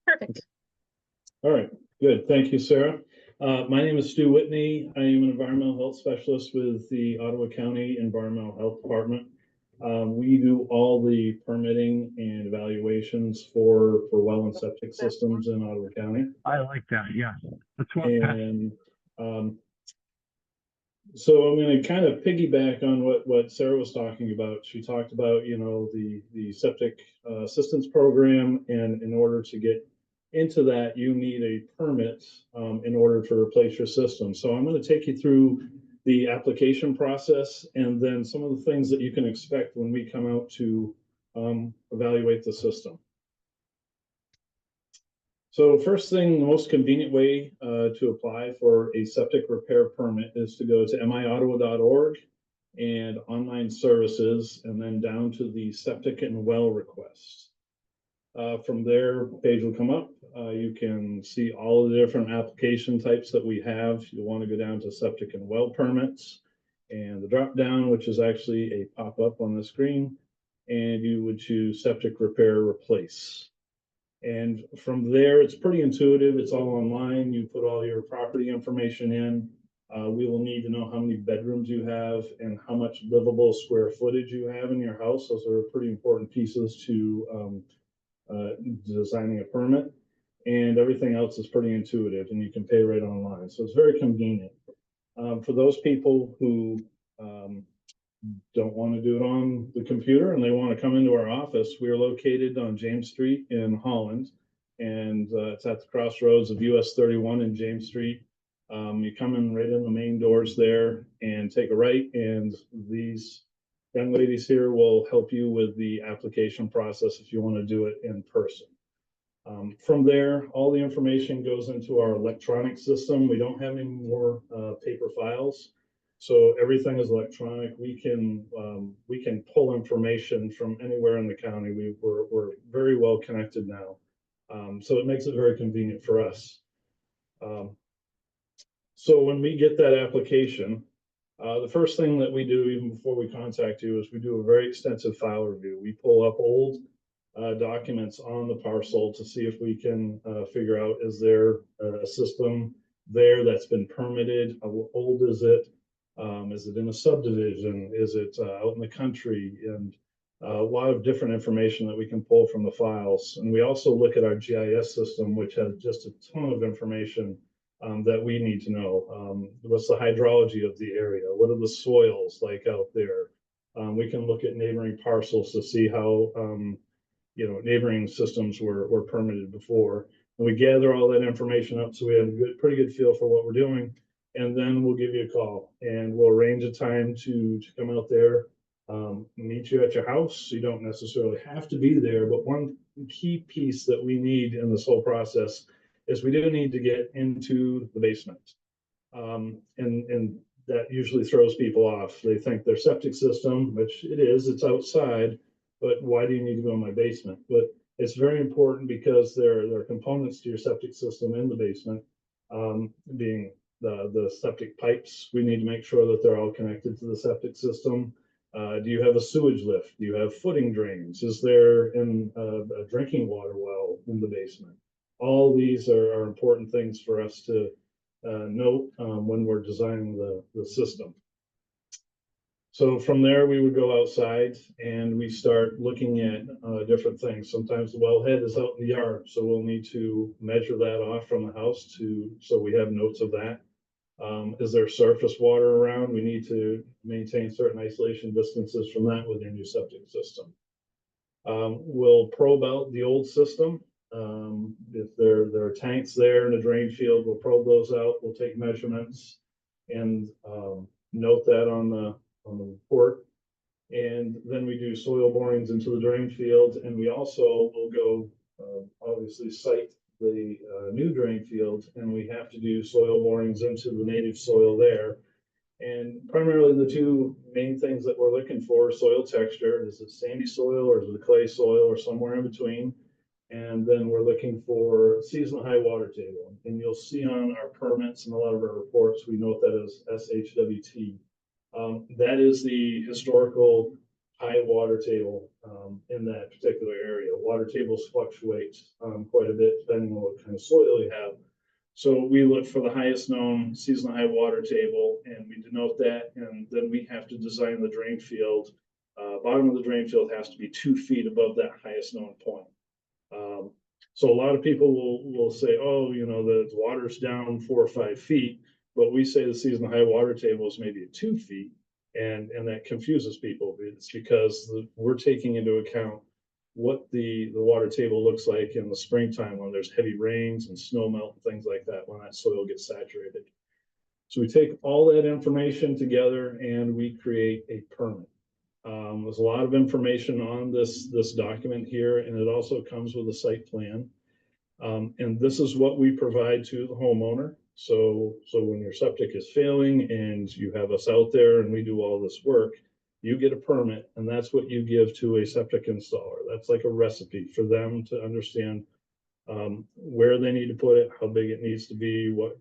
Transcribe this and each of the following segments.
Perfect. All right, good. Thank you, Sarah. My name is Stu Whitney. I am an environmental health specialist with the Ottawa County Environmental Health Department. We do all the permitting and evaluations for well and septic systems in Ottawa County. I like that. Yeah, that's what. And so I'm going to kind of piggyback on what Sarah was talking about. She talked about, you know, the septic assistance program, and in order to get into that, you need a permit in order to replace your system. So I'm going to take you through the application process and then some of the things that you can expect when we come out to evaluate the system. So first thing, the most convenient way to apply for a septic repair permit is to go to miottawa.org and online services, and then down to the septic and well requests. From there, page will come up. You can see all of the different application types that we have. You'll want to go down to septic and well permits, and the drop down, which is actually a pop-up on the screen, and you would choose septic repair replace. And from there, it's pretty intuitive. It's all online. You put all your property information in. We will need to know how many bedrooms you have and how much livable square footage you have in your house. Those are pretty important pieces to designing a permit. And everything else is pretty intuitive, and you can pay right online. So it's very convenient. For those people who don't want to do it on the computer and they want to come into our office, we are located on James Street in Holland, and it's at the crossroads of US 31 and James Street. You come in right in the main doors there and take a right, and these young ladies here will help you with the application process if you want to do it in person. From there, all the information goes into our electronic system. We don't have any more paper files. So everything is electronic. We can pull information from anywhere in the county. We're very well connected now, so it makes it very convenient for us. So when we get that application, the first thing that we do, even before we contact you, is we do a very extensive file review. We pull up old documents on the parcel to see if we can figure out, is there a system there that's been permitted? How old is it? Is it in a subdivision? Is it out in the country? And a lot of different information that we can pull from the files. And we also look at our GIS system, which has just a ton of information that we need to know. What's the hydrology of the area? What are the soils like out there? We can look at neighboring parcels to see how you know, neighboring systems were permitted before. And we gather all that information up so we have a pretty good feel for what we're doing. And then we'll give you a call and we'll arrange a time to come out there, meet you at your house. You don't necessarily have to be there, but one key piece that we need in this whole process is we do need to get into the basement. And that usually throws people off. They think their septic system, which it is, it's outside, but why do you need to go in my basement? But it's very important because there are components to your septic system in the basement, being the septic pipes. We need to make sure that they're all connected to the septic system. Do you have a sewage lift? Do you have footing drains? Is there a drinking water well in the basement? All these are important things for us to note when we're designing the system. So from there, we would go outside and we start looking at different things. Sometimes the wellhead is out in the yard, so we'll need to measure that off from the house so we have notes of that. Is there surface water around? We need to maintain certain isolation distances from that with your new septic system. We'll probe out the old system. If there are tanks there in a drain field, we'll probe those out. We'll take measurements and note that on the report. And then we do soil borings into the drain field, and we also will go obviously site the new drain field, and we have to do soil borings into the native soil there. And primarily the two main things that we're looking for: soil texture. Is it sandy soil or is it a clay soil or somewhere in between? And then we're looking for seasonal high water table. And you'll see on our permits and a lot of our reports, we note that as SHWT. That is the historical high water table in that particular area. Water tables fluctuate quite a bit depending on what kind of soil you have. So we look for the highest known seasonal high water table, and we denote that, and then we have to design the drain field. Bottom of the drain field has to be 2 feet above that highest known point. So a lot of people will say, oh, you know, the water's down 4 or 5 feet, but we say the seasonal high water table is maybe at 2 feet, and that confuses people. It's because we're taking into account what the water table looks like in the springtime when there's heavy rains and snow melt and things like that, when that soil gets saturated. So we take all that information together and we create a permit. There's a lot of information on this document here, and it also comes with a site plan. And this is what we provide to the homeowner. So when your septic is failing and you have us out there and we do all this work, you get a permit, and that's what you give to a septic installer. That's like a recipe for them to understand where they need to put it, how big it needs to be, what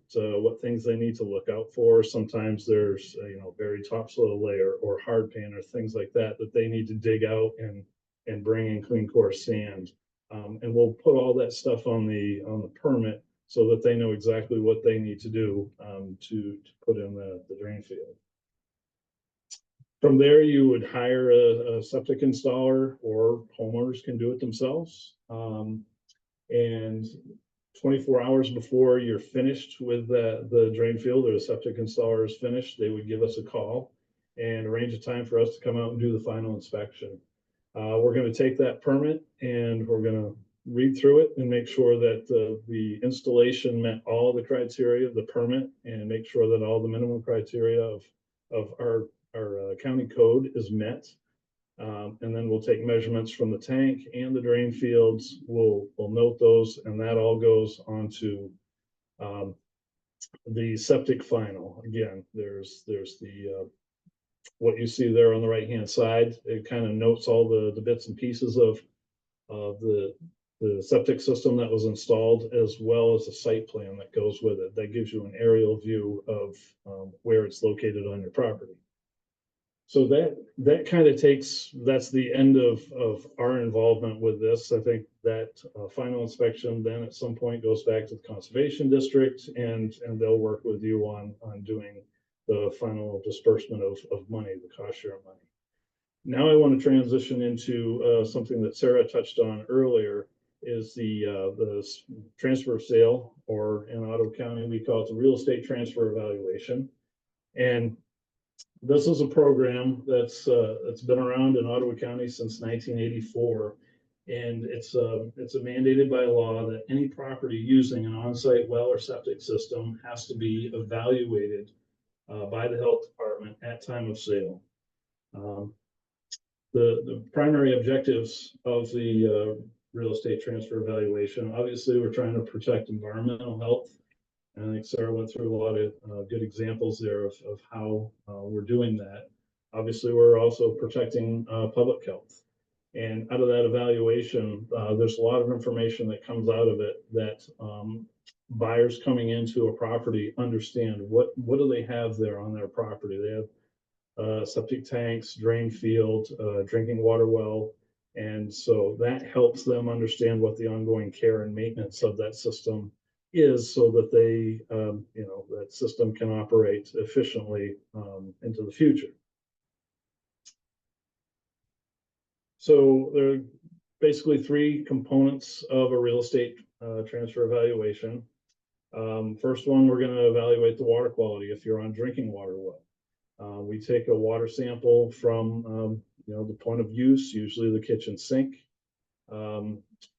things they need to look out for. Sometimes there's buried topsoil layer or hard pan or things like that they need to dig out and bring in clean coarse sand. And we'll put all that stuff on the permit so that they know exactly what they need to do to put in the drain field. From there, you would hire a septic installer, or homeowners can do it themselves. And 24 hours before you're finished with the drain field, or the septic installer is finished, they would give us a call and arrange a time for us to come out and do the final inspection. We're going to take that permit and we're going to read through it and make sure that the installation met all the criteria of the permit, and make sure that all the minimum criteria of our county code is met. And then we'll take measurements from the tank and the drain fields. We'll note those, and that all goes onto the septic final. Again, there's the what you see there on the right hand side. It kind of notes all the bits and pieces of the septic system that was installed, as well as a site plan that goes with it. That gives you an aerial view of where it's located on your property. So that kind of that's the end of our involvement with this. I think that final inspection then at some point goes back to the conservation district, and they'll work with you on doing the final disbursement of money, the cost share money. Now I want to transition into something that Sarah touched on earlier, is the transfer of sale, or in Ottawa County we call it the real estate transfer evaluation. And this is a program that's been around in Ottawa County since 1984, and it's mandated by law that any property using an on-site well or septic system has to be evaluated by the health department at time of sale. The primary objectives of the real estate transfer evaluation, obviously, we're trying to protect environmental health. And I think Sarah went through a lot of good examples there of how we're doing that. Obviously, we're also protecting public health. And out of that evaluation, there's a lot of information that comes out of it that buyers coming into a property understand what do they have there on their property. They have septic tanks, drain field, drinking water well. And so that helps them understand what the ongoing care and maintenance of that system is, so that they, that system can operate efficiently into the future. So there are basically 3 components of a real estate transfer evaluation. First one, we're going to evaluate the water quality if you're on drinking water well. We take a water sample from the point of use, usually the kitchen sink.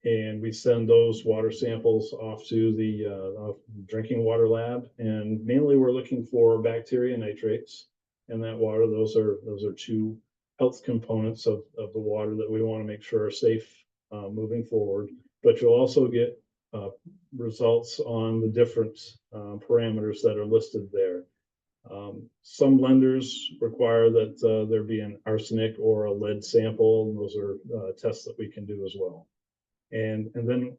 And we send those water samples off to the drinking water lab, and mainly we're looking for bacteria nitrates in that water. Those are 2 health components of the water that we want to make sure are safe moving forward. But you'll also get results on the different parameters that are listed there. Some lenders require that there be an arsenic or a lead sample, and those are tests that we can do as well. And then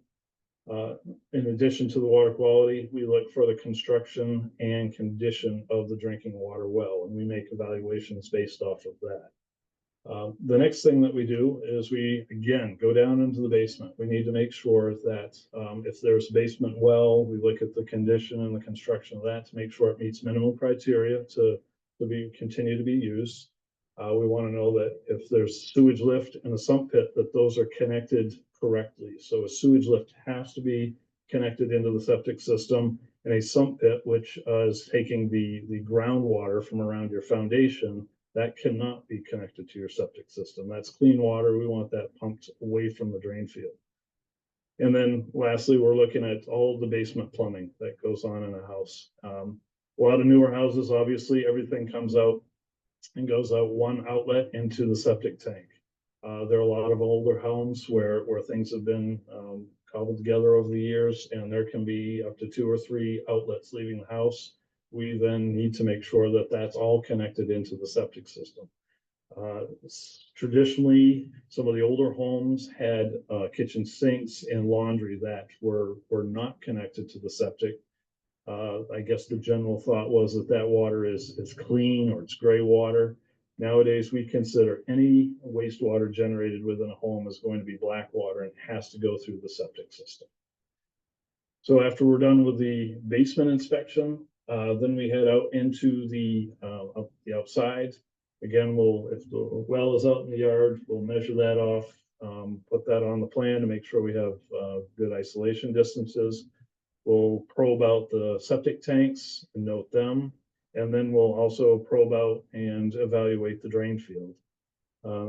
in addition to the water quality, we look for the construction and condition of the drinking water well, and we make evaluations based off of that. The next thing that we do is we, again, go down into the basement. We need to make sure that if there's a basement well, we look at the condition and the construction of that to make sure it meets minimum criteria to continue to be used. We want to know that if there's sewage lift and a sump pit, that those are connected correctly. So a sewage lift has to be connected into the septic system, and a sump pit, which is taking the groundwater from around your foundation, that cannot be connected to your septic system. That's clean water. We want that pumped away from the drain field. And then lastly, we're looking at all the basement plumbing that goes on in a house. A lot of newer houses, obviously, everything comes out and goes out one outlet into the septic tank. There are a lot of older homes where things have been cobbled together over the years, and there can be up to 2 or 3 outlets leaving the house. We then need to make sure that that's all connected into the septic system. Traditionally, some of the older homes had kitchen sinks and laundry that were not connected to the septic. I guess the general thought was that water is clean or it's gray water. Nowadays, we consider any wastewater generated within a home is going to be black water and has to go through the septic system. So after we're done with the basement inspection, then we head out into the outside. Again, if the well is out in the yard, we'll measure that off, put that on the plan to make sure we have good isolation distances. We'll probe out the septic tanks and note them, and then we'll also probe out and evaluate the drain field.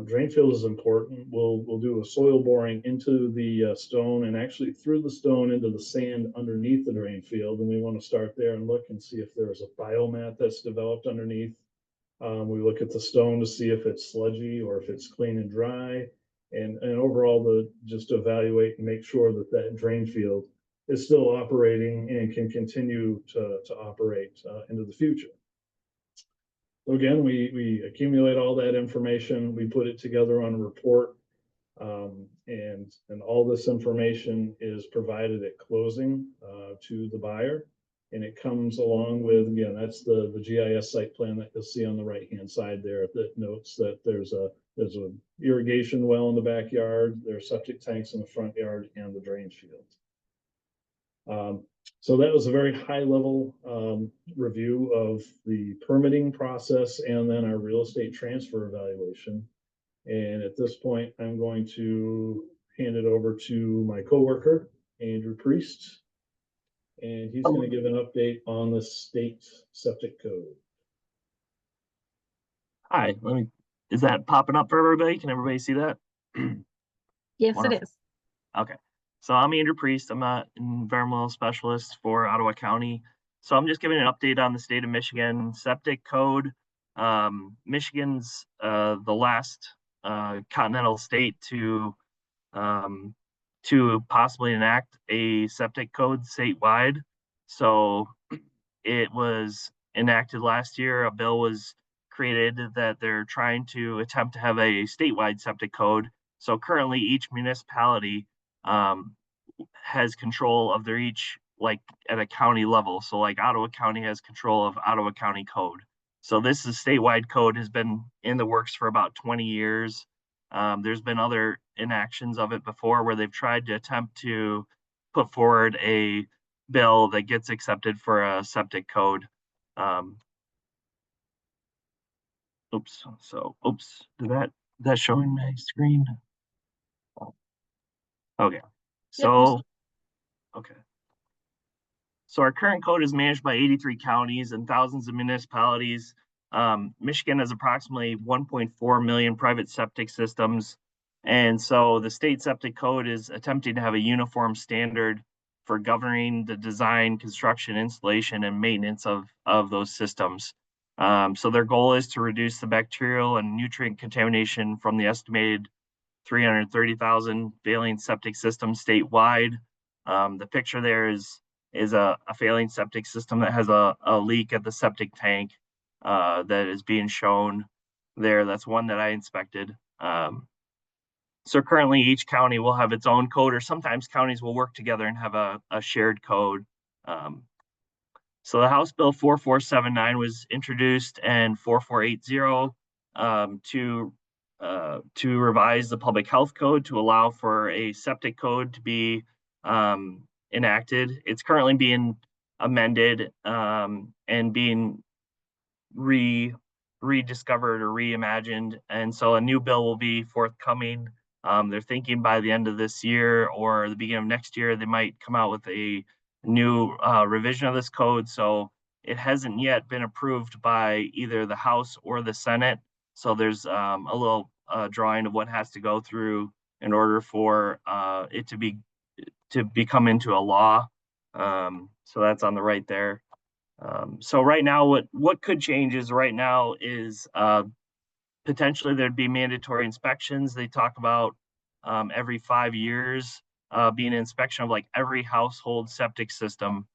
Drain field is important. We'll do a soil boring into the stone and actually through the stone into the sand underneath the drain field. And we want to start there and look and see if there's a biomat that's developed underneath. We look at the stone to see if it's sludgy or if it's clean and dry, and overall just evaluate and make sure that drain field is still operating and can continue to operate into the future. So again, we accumulate all that information, we put it together on a report, and all this information is provided at closing to the buyer. And it comes along with, again, that's the GIS site plan that you'll see on the right-hand side there that notes that there's a irrigation well in the backyard, there are septic tanks in the front yard, and the drain field. So that was a very high-level review of the permitting process and then our real estate transfer evaluation. And at this point, I'm going to hand it over to my coworker, Andrew Priest, and he's going to give an update on the state septic code. Hi, is that popping up for everybody? Can everybody see that? Yes, Wonderful. it is. Okay. So I'm Andrew Priest. I'm an environmental specialist for Ottawa County. So I'm just giving an update on the state of Michigan septic code. Michigan's the last continental state to possibly enact a septic code statewide. So it was enacted last year. A bill was created that they're trying to attempt to have a statewide septic code. So currently each municipality has control of their each, like at a county level. So like Ottawa County has control of Ottawa County code. So this is statewide code, has been in the works for about 20 years. There's been other enactions of it before where they've tried to attempt to put forward a bill that gets accepted for a septic code. That's showing my screen. Okay. So, okay. So our current code is managed by 83 counties and thousands of municipalities. Michigan has approximately 1.4 million private septic systems. And so the state septic code is attempting to have a uniform standard for governing the design, construction, installation, and maintenance of those systems. So their goal is to reduce the bacterial and nutrient contamination from the estimated 330,000 failing septic systems statewide. The picture there is a failing septic system that has a leak at the septic tank that is being shown there. That's one that I inspected. So currently each county will have its own code, or sometimes counties will work together and have a shared code. So the House Bill 4479 was introduced and 4480 to to revise the public health code to allow for a septic code to be enacted. It's currently being amended and being rediscovered or reimagined. And so a new bill will be forthcoming. They're thinking by the end of this year or the beginning of next year, they might come out with a new revision of this code. So it hasn't yet been approved by either the House or the Senate. So there's a little drawing of what has to go through in order for it to become into a law. So that's on the right there. So right now, what could change is right now is potentially there'd be mandatory inspections. They talk about every 5 years being an inspection of like every household septic system,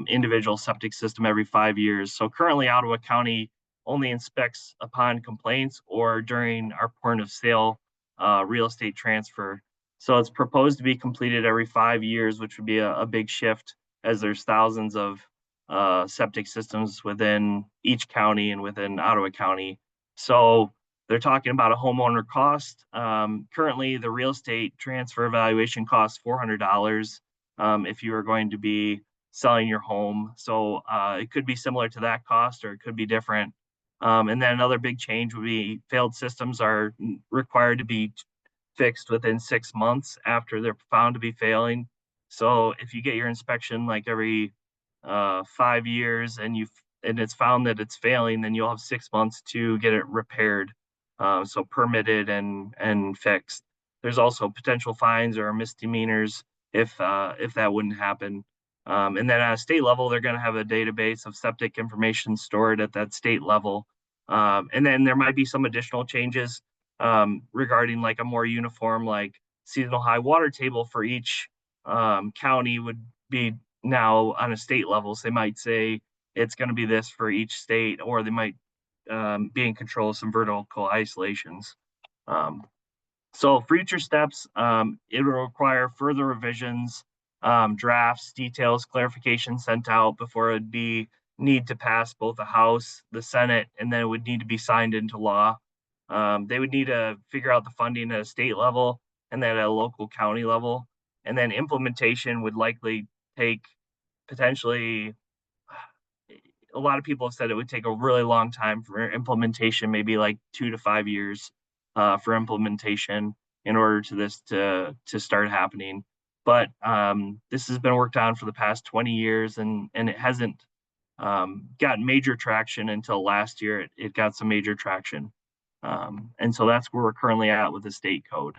individual septic system every 5 years. So currently Ottawa County only inspects upon complaints or during our point of sale real estate transfer. So it's proposed to be completed every 5 years, which would be a big shift as there's thousands of septic systems within each county and within Ottawa County. So they're talking about a homeowner cost. Currently, the real estate transfer evaluation costs $400 if you are going to be selling your home. So it could be similar to that cost or it could be different. And then another big change would be failed systems are required to be fixed within 6 months after they're found to be failing. So if you get your inspection like every 5 years and it's found that it's failing, then you'll have 6 months to get it repaired. So permitted and fixed. There's also potential fines or misdemeanors if that wouldn't happen. And then at a state level, they're going to have a database of septic information stored at that state level. And then there might be some additional changes regarding like a more uniform, like seasonal high water table for each county would be now on a state level. So they might say it's going to be this for each state, or they might be in control of some vertical isolations. So future steps, it will require further revisions, drafts, details, clarification sent out before it'd need to pass both the House, the Senate, and then it would need to be signed into law. They would need to figure out the funding at a state level and then at a local county level. And then implementation would likely take potentially, a lot of people have said it would take a really long time for implementation, maybe like 2 to 5 years for implementation in order to this to start happening. But this has been worked on for the past 20 years and it hasn't got major traction until last year. It got some major traction. And so that's where we're currently at with the state code.